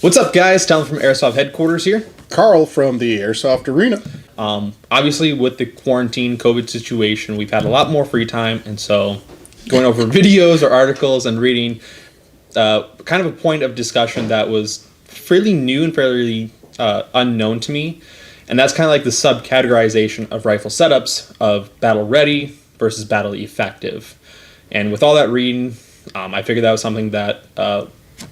What's up, guys? Tom from Airsoft Headquarters here. Carl from the Airsoft Arena. Obviously, with the quarantine COVID situation, we've had a lot more free time, and so going over videos or articles and reading kind of a point of discussion that was fairly new and fairly unknown to me, and that's kind of like the subcategorization of rifle setups of battle ready versus battle effective. And with all that reading, I figured that was something that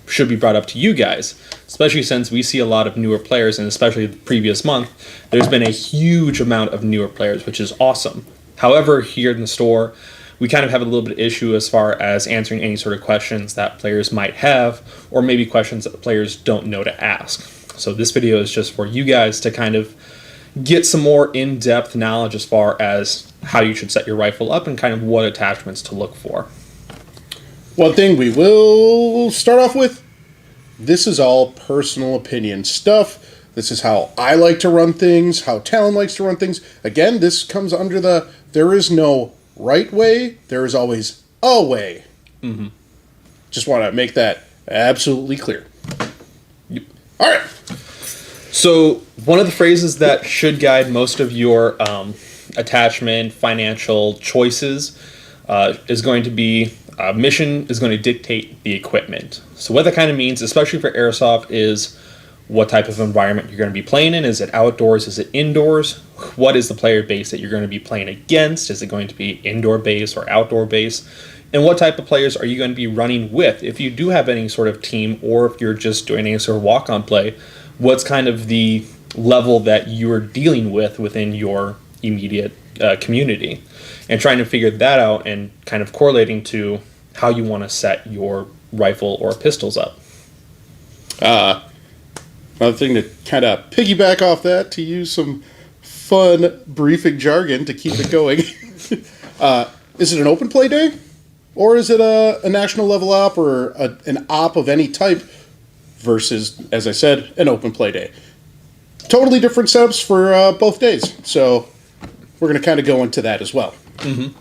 should be brought up to you guys, especially since we see a lot of newer players, and especially the previous month, there's been a huge amount of newer players, which is awesome. However, here in the store, we kind of have a little bit of issue as far as answering any sort of questions that players might have, or maybe questions that players don't know to ask. So this video is just for you guys to kind of get some more in-depth knowledge as far as how you should set your rifle up and kind of what attachments to look for. One thing we will start off with, this is all personal opinion stuff. This is how I like to run things, how Talon likes to run things. Again, this comes under the, there is no right way, there is always a way. Mm-hmm. Just want to make that absolutely clear. Yep. All right. So one of the phrases that should guide most of your attachment, financial choices is going to be mission is going to dictate the equipment. So what that kind of means, especially for Airsoft, is what type of environment you're going to be playing in. Is it outdoors? Is it indoors? What is the player base that you're going to be playing against? Is it going to be indoor base or outdoor base? And what type of players are you going to be running with? If you do have any sort of team, or if you're just doing any sort of walk-on play, what's kind of the level that you're dealing with within your immediate community, and trying to figure that out and kind of correlating to how you want to set your rifle or pistols up. Another thing to kind of piggyback off that, to use some fun briefing jargon to keep it going. Is it an open play day? Or is it a national level op, or an op of any type versus, as I said, an open play day? Totally different setups for both days. So we're going to kind of go into that as well. Mm-hmm.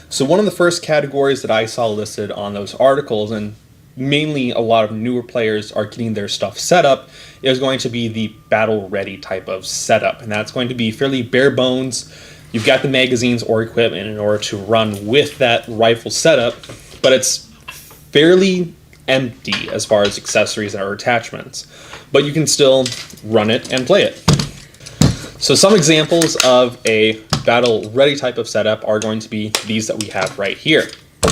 So one of the first categories that I saw listed on those articles, and mainly a lot of newer players are getting their stuff set up, is going to be the battle ready type of setup. And that's going to be fairly bare bones. You've got the magazines or equipment in order to run with that rifle setup, but it's fairly empty as far as accessories or attachments. But you can still run it and play it. So some examples of a battle ready type of setup are going to be these that we have right here.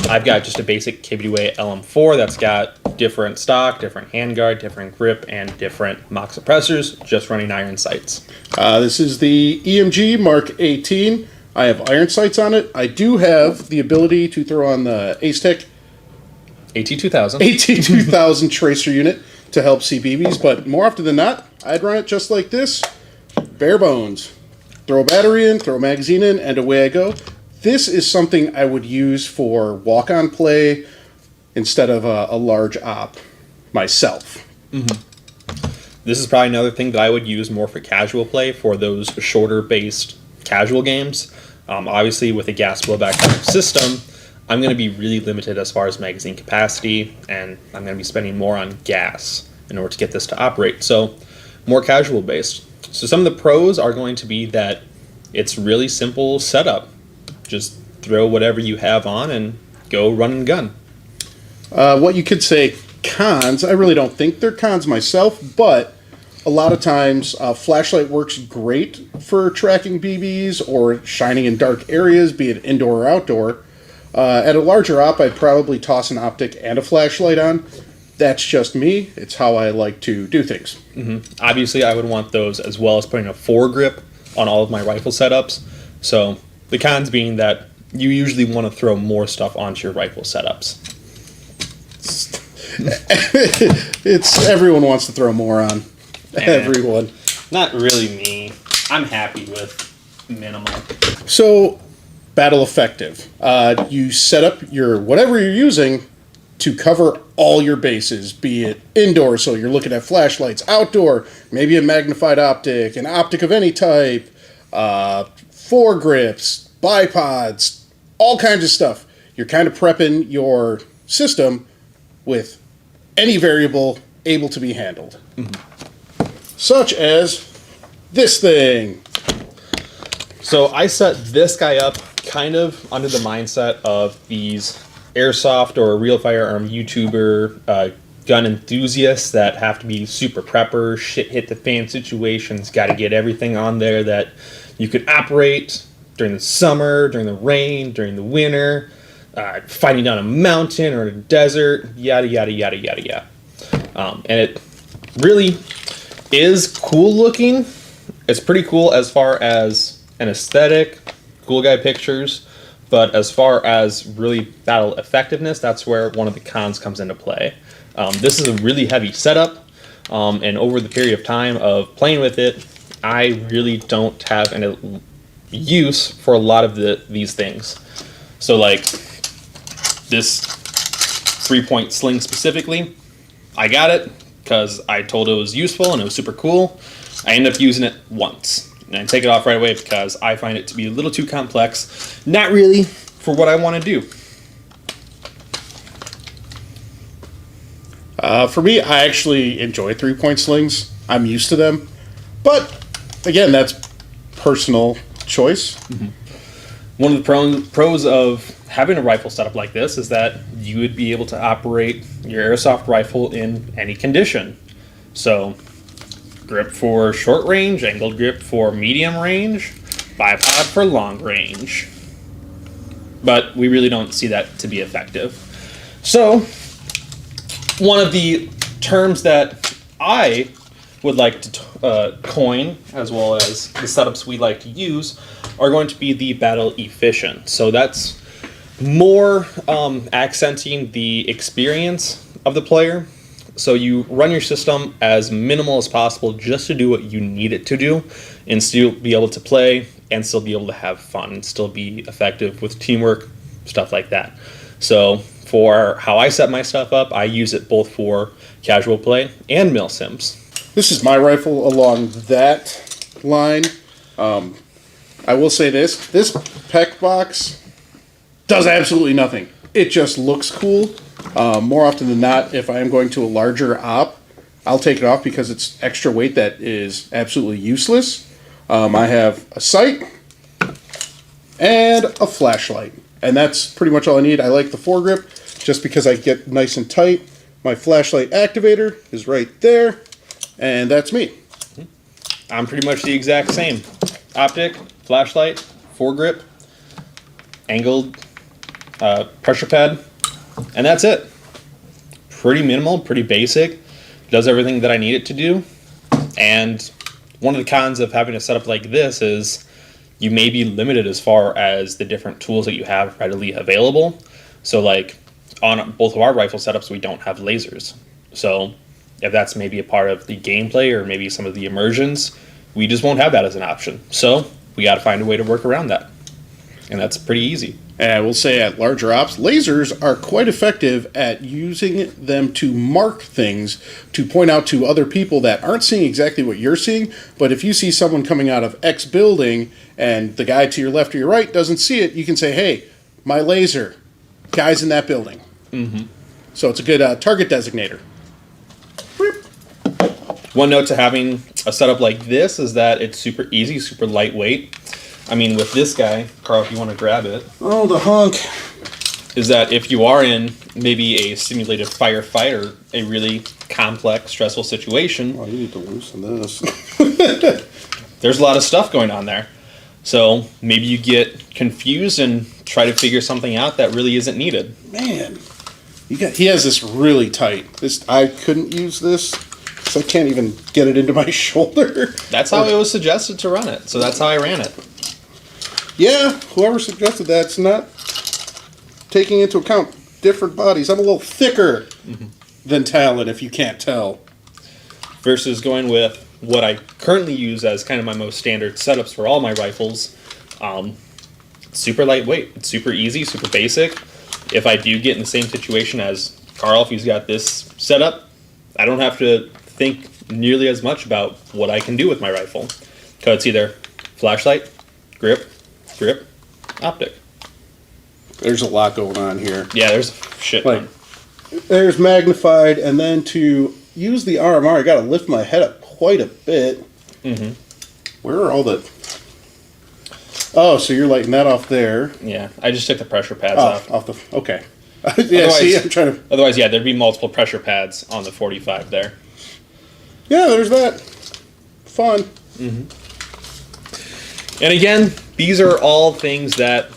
I've got just a basic KBWA LM4 that's got different stock, different handguard, different grip, and different mock suppressors, just running iron sights. This is the EMG Mark 18. I have iron sights on it. I do have the ability to throw on the Aztec AT2000 tracer unit to help see BBs, but more often than not, I'd run it just like this, bare bones. Throw a battery in, throw a magazine in, and away I go. This is something I would use for walk-on play instead of a large op myself. Mm-hmm. This is probably another thing that I would use more for casual play, for those shorter-based casual games. Obviously, with a gas blowback type of system, I'm going to be really limited as far as magazine capacity, and I'm going to be spending more on gas in order to get this to operate. So, more casual-based. So some of the pros are going to be that it's really simple setup. Just throw whatever you have on and go run and gun. What you could say cons, I really don't think they're cons myself, but a lot of times flashlight works great for tracking BBs or shining in dark areas, be it indoor or outdoor. At a larger op, I'd probably toss an optic and a flashlight on. That's just me. It's how I like to do things. Mm-hmm. Obviously, I would want those, as well as putting a foregrip on all of my rifle setups. So the cons being that you usually want to throw more stuff onto your rifle setups. It's everyone wants to throw more on. Everyone. Not really me. I'm happy with minimal. So, battle effective. You set up your whatever you're using to cover all your bases, be it indoor, so you're looking at flashlights, outdoor, maybe a magnified optic, an optic of any type, foregrips, bipods, all kinds of stuff. You're kind of prepping your system with any variable able to be handled. Such as this thing. So I set this guy up kind of under the mindset of these airsoft or real firearm YouTuber gun enthusiasts that have to be super preppers, shit hit the fan situations, got to get everything on there that you could operate during the summer, during the rain, during the winter, fighting down a mountain or a desert, yada, yada, yada, yada, yada. And it really is cool looking. It's pretty cool as far as an aesthetic, cool guy pictures, but as far as really battle effectiveness, that's where one of the cons comes into play. This is a really heavy setup, and over the period of time of playing with it, I really don't have any use for a lot of these things. So like this 3-point sling specifically, I got it because I told it was useful and it was super cool. I ended up using it once, and I take it off right away because I find it to be a little too complex, not really for what I want to do. For me, I actually enjoy 3-point slings. I'm used to them. But, again, that's personal choice. One of the pros of having a rifle setup like this is that you would be able to operate your airsoft rifle in any condition. So, grip for short range, angled grip for medium range, bipod for long range. But we really don't see that to be effective. So, one of the terms that I would like to coin, as well as the setups we like to use, are going to be the battle efficient. So that's more accenting the experience of the player. So you run your system as minimal as possible just to do what you need it to do, and still be able to play and still be able to have fun and still be effective with teamwork, stuff like that. So for how I set my stuff up, I use it both for casual play and mil sims. This is my rifle along that line. I will say this PEC box does absolutely nothing. It just looks cool. More often than not, if I am going to a larger op, I'll take it off because it's extra weight that is absolutely useless. I have a sight and a flashlight, and that's pretty much all I need. I like the foregrip just because I get nice and tight. My flashlight activator is right there, and that's me. I'm pretty much the exact same. Optic, flashlight, foregrip, angled pressure pad, and that's it. Pretty minimal, pretty basic. Does everything that I need it to do. And one of the cons of having a setup like this is you may be limited as far as the different tools that you have readily available. So like on both of our rifle setups, we don't have lasers. So if that's maybe a part of the gameplay or maybe some of the immersions, we just won't have that as an option. So we got to find a way to work around that. And that's pretty easy. And I will say at larger ops, lasers are quite effective at using them to mark things, to point out to other people that aren't seeing exactly what you're seeing. But if you see someone coming out of X building and the guy to your left or your right doesn't see it, you can say, hey, my laser, guy's in that building. Mm-hmm. So it's a good target designator. One note to having a setup like this is that it's super easy, super lightweight. I mean, with this guy, Carl, if you want to grab it. Oh, the hunk. Is that if you are in maybe a simulated firefight or a really complex, stressful situation. Oh, you need to loosen this. There's a lot of stuff going on there. So maybe you get confused and try to figure something out that really isn't needed. Man, he has this really tight. I couldn't use this. So I can't even get it into my shoulder. That's how it was suggested to run it. So that's how I ran it. Yeah, whoever suggested that's not taking into account different bodies. I'm a little thicker than Talon, if you can't tell. Versus going with what I currently use as kind of my most standard setups for all my rifles. Super lightweight. It's super easy, super basic. If I do get in the same situation as Carl, if he's got this setup, I don't have to think nearly as much about what I can do with my rifle. Because it's either flashlight, grip, optic. There's a lot going on here. Yeah, there's shit. Like, there's magnified, and then to use the RMR, I gotta lift my head up quite a bit. Mm-hmm. Where are all the... Oh, so you're lighting that off there. Yeah, I just took the pressure pads off. Off the... Okay. Yeah, see, I'm trying to... Otherwise, yeah, there'd be multiple pressure pads on the 45 there. Yeah, there's that. Fun. Mm-hmm. And again, these are all things that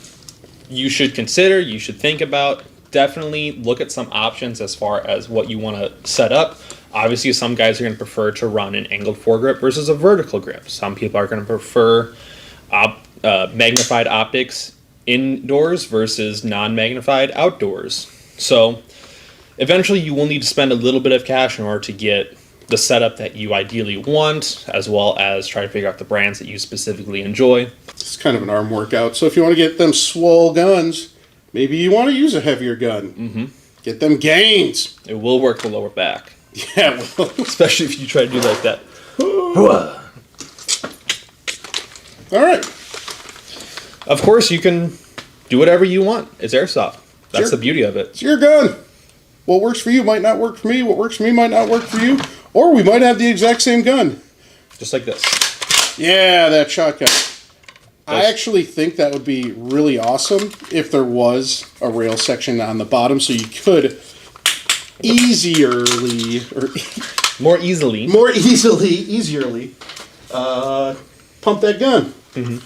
you should consider, you should think about. Definitely look at some options as far as what you want to set up. Obviously, some guys are going to prefer to run an angled foregrip versus a vertical grip. Some people are going to prefer magnified optics indoors versus non-magnified outdoors. So eventually you will need to spend a little bit of cash in order to get the setup that you ideally want, as well as try to figure out the brands that you specifically enjoy. It's kind of an arm workout. So if you want to get them swole guns, maybe you want to use a heavier gun. Mm-hmm. Get them gains. It will work the lower back. Yeah, well. Especially if you try to do like that. All right. Of course, you can do whatever you want. It's airsoft. That's the beauty of it. It's your gun. What works for you might not work for me. What works for me might not work for you. Or we might have the exact same gun. Just like this. Yeah, that shotgun. I actually think that would be really awesome if there was a rail section on the bottom so you could easierly more easily pump that gun. Mm-hmm.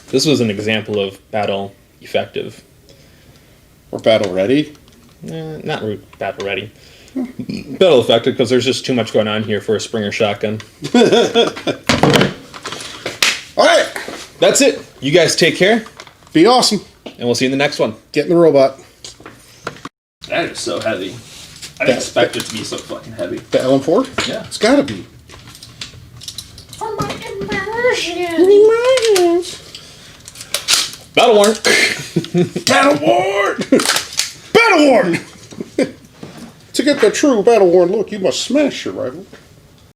This was an example of battle effective. Or battle ready. Not battle ready. Battle effective because there's just too much going on here for a Springer shotgun. All right. That's it. You guys take care. Be awesome. And we'll see you in the next one. Get in the robot. That is so heavy. I didn't expect it to be so fucking heavy. The LM4? Yeah. It's gotta be. For my immersion. Battle worn. Battle worn! Battle worn! To get the true battle worn look, you must smash your rival.